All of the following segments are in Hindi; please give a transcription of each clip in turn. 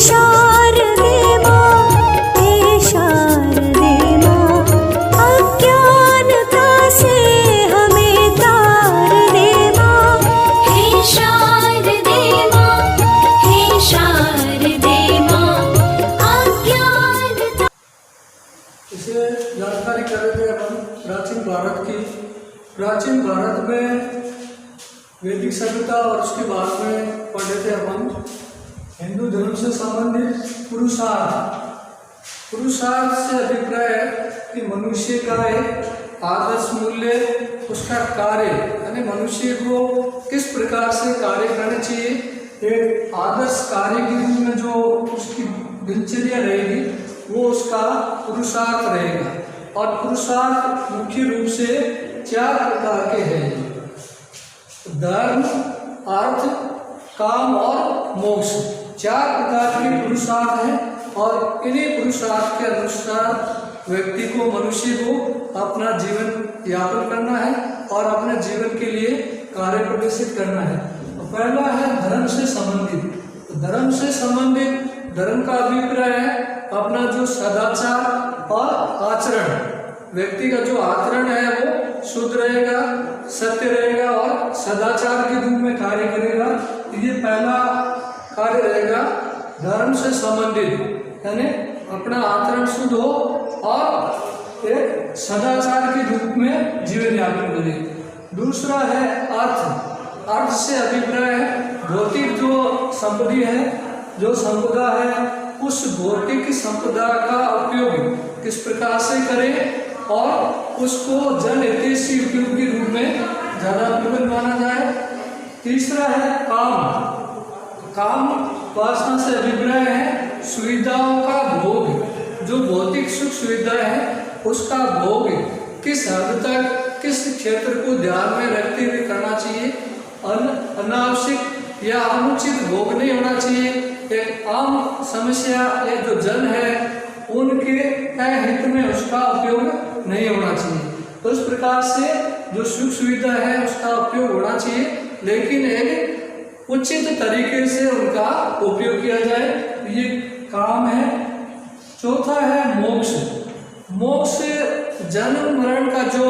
शारदे माँ, हे शारदे माँ, अज्ञानता से हमें तार दे माँ। हे शारदे माँ, हे शारदे माँ, अज्ञानता। इसे जानकारी कर रहे थे अपन प्राचीन भारत की। प्राचीन भारत में वैदिक सभ्यता और उसके बाद में पढ़े थे अपन हिंदू धर्म से संबंधित पुरुषार्थ से अभिप्राय है कि मनुष्य का एक आदर्श मूल्य, उसका कार्य, यानी मनुष्य को किस प्रकार से कार्य करना चाहिए, एक आदर्श कार्य के रूप में जो उसकी दिनचर्या रहेगी वो उसका पुरुषार्थ रहेगा। और पुरुषार्थ मुख्य रूप से 4 प्रकार के हैं: धर्म, अर्थ, काम और मोक्ष। 4 प्रकार के पुरुषार्थ हैं और इन्हीं पुरुषार्थ के अनुसार व्यक्ति को, मनुष्य को अपना जीवन यापन करना है और अपने जीवन के लिए कार्य प्रदर्शित करना है। तो पहला है धर्म से संबंधित। धर्म से संबंधित धर्म का अभिप्राय है अपना जो सदाचार और आचरण, व्यक्ति का जो आचरण है वो शुद्ध रहेगा, सत्य रहेगा और सदाचार के रूप में कार्य करेगा। ये पहला कार्य रहेगा धर्म से संबंधित, यानी अपना आचरण शुद्ध हो और एक सदाचार के रूप में जीवन यापन करे। दूसरा है अर्थ। अर्थ से अभिप्राय है भौतिक जो संपत्ति है, जो संपदा है, उस भौतिक संपदा का उपयोग किस प्रकार से करें और उसको जन हितैषी उपयोग के रूप में ज्यादा प्रबल माना जाए। तीसरा है काम। काम वासना से अभिप्राय है सुविधाओं का भोग, जो भौतिक सुख सुविधाएं है उसका भोग किस हद तक, किस क्षेत्र को ध्यान में रखते हुए करना चाहिए। अनावश्यक या अनुचित भोग नहीं होना चाहिए। एक आम समस्या या जो जन है उनके हित में उसका उपयोग नहीं होना चाहिए। तो इस प्रकार से जो सुख सुविधा है उसका उपयोग होना चाहिए, लेकिन एक उचित तरीके से उनका उपयोग किया जाए, ये काम है। चौथा है मोक्ष। मोक्ष जन्म मरण का जो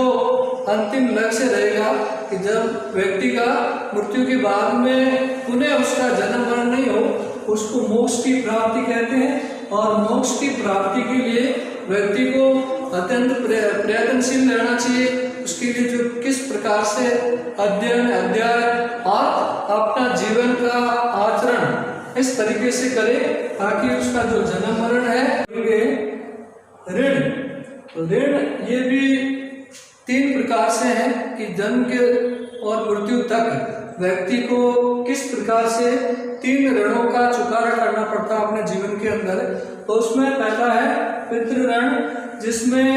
अंतिम लक्ष्य रहेगा कि जब व्यक्ति का मृत्यु के बाद में पुनः उसका जन्म मरण नहीं हो, उसको मोक्ष की प्राप्ति कहते हैं। और मोक्ष की प्राप्ति के लिए व्यक्ति को अत्यंत प्रयत्नशील रहना चाहिए। उसके लिए जो किस प्रकार से अध्ययन, अध्याय और अपना जीवन का आचरण इस तरीके से करे ताकि उसका जो जन्म मरण है। ऋण, तो ऋण ये भी 3 प्रकार से है कि जन्म के और मृत्यु तक व्यक्ति को किस प्रकार से 3 ऋणों का चुकारा करना पड़ता है अपने जीवन के अंदर। तो उसमें पहला है पितृ ऋण, जिसमें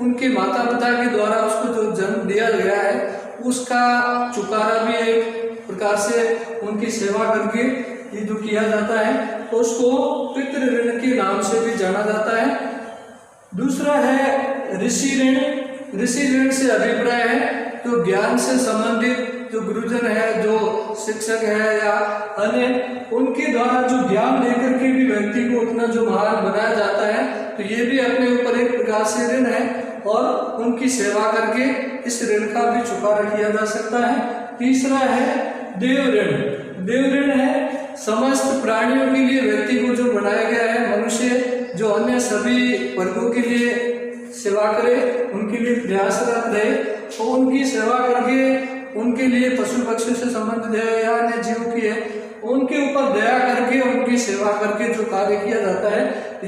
उनके माता पिता के द्वारा उसको जो जन्म दिया गया है उसका चुकारा भी एक प्रकार से उनकी सेवा करके ये जो किया जाता है तो उसको पितृ ऋण के नाम से भी जाना जाता है। दूसरा है ऋषि ऋण। ऋषि ऋण से अभिप्राय है जो ज्ञान से संबंधित जो गुरुजन है, जो शिक्षक है या अन्य, उनके द्वारा जो ज्ञान लेकर के भी व्यक्ति को उतना जो महान बनाया जाता है, तो ये भी अपने ऊपर एक प्रकार से ऋण है और उनकी सेवा करके इस ऋण का भी चुकारा किया जा सकता है। तीसरा है देव ऋण। देव ऋण है समस्त प्राणियों के लिए व्यक्ति को जो बनाया गया है, मनुष्य जो अन्य सभी वर्गों के लिए सेवा करे, उनके लिए प्रयासरत रहे, तो उनकी सेवा करके उनके लिए पशु पक्षियों से संबंधित है या अन्य जीवों की है, उनके ऊपर दया करके उनकी सेवा करके जो कार्य किया जाता है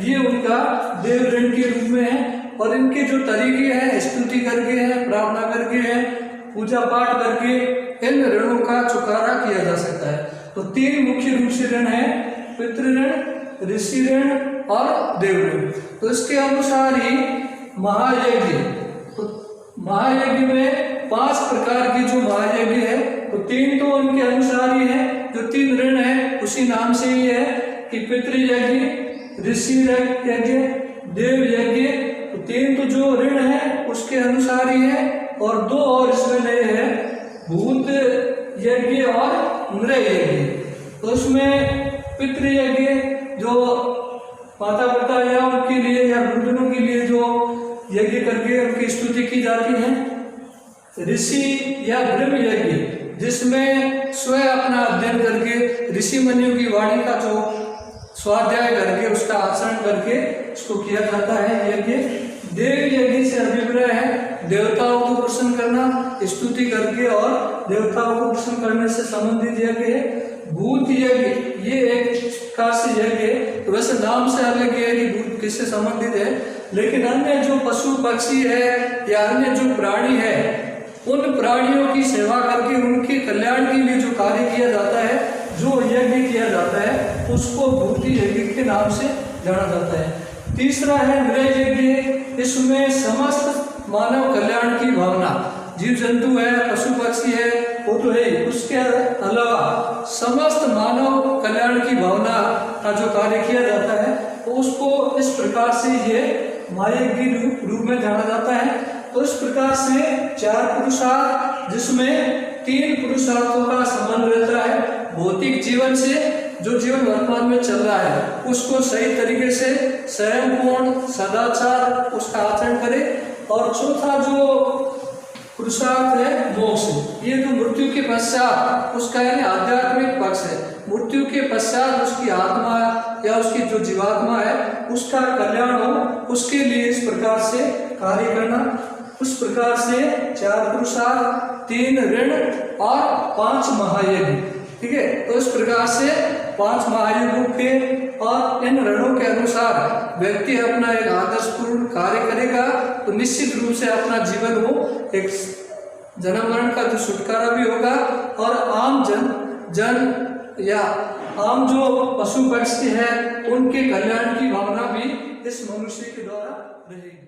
ये उनका देव ऋण के रूप में है। और इनके जो तरीके हैं, स्तुति करके है, प्रार्थना करके है, पूजा पाठ करके इन ऋणों का चुकारा किया जा सकता है। तो 3 मुख्य रूप से ऋण है, पितृ ऋण, ऋषि ऋण और देव ऋण। तो इसके अनुसार ही महायज्ञ, तो महायज्ञ में 5 प्रकार के जो महायज्ञ है, तो 3 तो उनके अनुसार ही है। जो 3 ऋण है उसी नाम से ही है कि पितृयज्ञ, ऋषि यज्ञ, देव यज्ञ। तो 3 तो जो ऋण है उसके अनुसार ही है और 2 और इसमें नए हैं, भूत यज्ञ और नृ यज्ञ। तो उसमें पितृयज्ञ जो माता पिता या उनके लिए या गुरुजनों के लिए जो यज्ञ करके उनकी स्तुति की जाती है। ऋषि या ब्रह्म यज्ञ, जिसमें स्वयं अपना अध्ययन करके ऋषि मुनियों की वाणी का जो स्वाध्याय करके उसका आचरण करके उसको किया जाता है यज्ञ। देव यज्ञ से अभिप्राय है देवताओं को प्रसन्न करना, स्तुति करके और देवताओं को प्रसन्न करने से संबंधित यज्ञ है। भूत यज्ञ ये एक प्रकार से यज्ञ है, तो वैसे नाम से अलग है कि भूत किससे संबंधित है, लेकिन अन्य जो पशु पक्षी है या अन्य जो प्राणी है उन प्राणियों की सेवा करके उनके कल्याण के लिए जो कार्य किया जाता है, जो यज्ञ किया जाता है, उसको भूति यज्ञ के नाम से जाना जाता है। तीसरा है नृ यज्ञ। इसमें समस्त मानव कल्याण की भावना, जीव जंतु है, पशु पक्षी है, वो तो है, उसके अलावा समस्त मानव कल्याण की भावना का जो कार्य किया जाता है तो उसको इस प्रकार से ये महायज्ञ रूप में जाना जाता है। तो इस प्रकार से 4 पुरुषार्थ, जिसमें 3 पुरुषार्थों का संबंध रहता है। भौतिक जीवन से जो जीवन वर्तमान में चल रहा है उसको सही तरीके से संयम पूर्ण सदाचार उसका आचरण करे, और चौथा जो पुरुषार्थ है मोक्ष, ये जो मृत्यु के पश्चात उसका यानी आध्यात्मिक पक्ष है। मृत्यु के पश्चात उसकी आत्मा या उसकी जो जीवात्मा है उसका कल्याण हो, उसके लिए इस प्रकार से कार्य करना। उस प्रकार से 4 पुरुषार्थ, 3 ऋण और 5 महायज्ञ। ठीक है, तो इस प्रकार से 5 महायज्ञों के और इन ऋणों के अनुसार व्यक्ति अपना एक आदर्शपूर्ण कार्य करेगा तो निश्चित रूप से अपना जीवन हो एक जन्म मरण का जो छुटकारा भी होगा, और आम जन या आम जो पशु पक्षी है उनके कल्याण की भावना भी इस मनुष्य के द्वारा रहेगी।